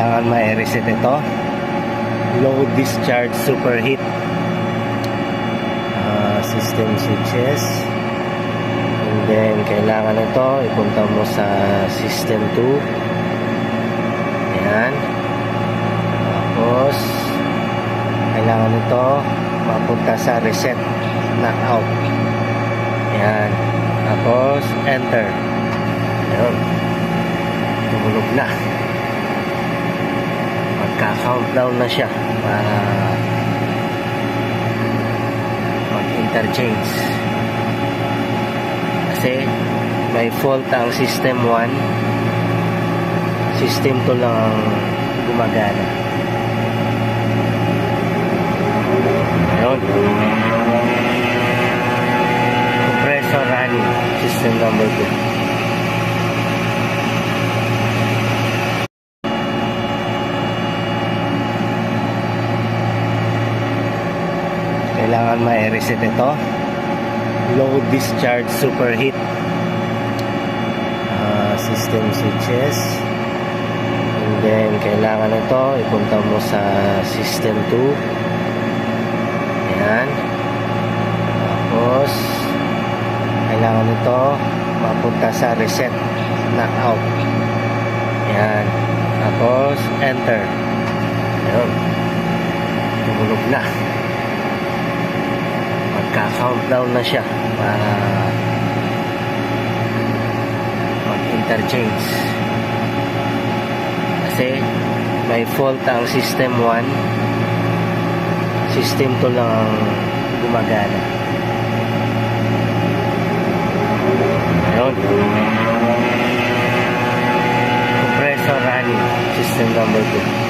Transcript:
kailangan ma-reset ito. Low discharge superheat, system switches, and then kailangan ito ipunta mo sa system 2. Ayan. Tapos kailangan ito mapunta sa reset knockout. Ayan. Tapos enter. Ayun, tumulog na. Magka-countdown na siya para mag-interchange. Kasi may fault ang system 1, system 2 lang ang gumagana. Ayun, compressor running, system number 2. Kailangan ma-reset ito. Low discharge superheat, system switches, and then kailangan ito ipunta mo sa system 2. Ayan. Tapos kailangan ito mapunta sa reset knockout. Ayan. Tapos enter. Ayun, tumulog na. Magka-countdown na siya para mag-interchange. Kasi may fault ang system 1, system 2 lang ang gumagana. Ayun, compressor running, system number 2.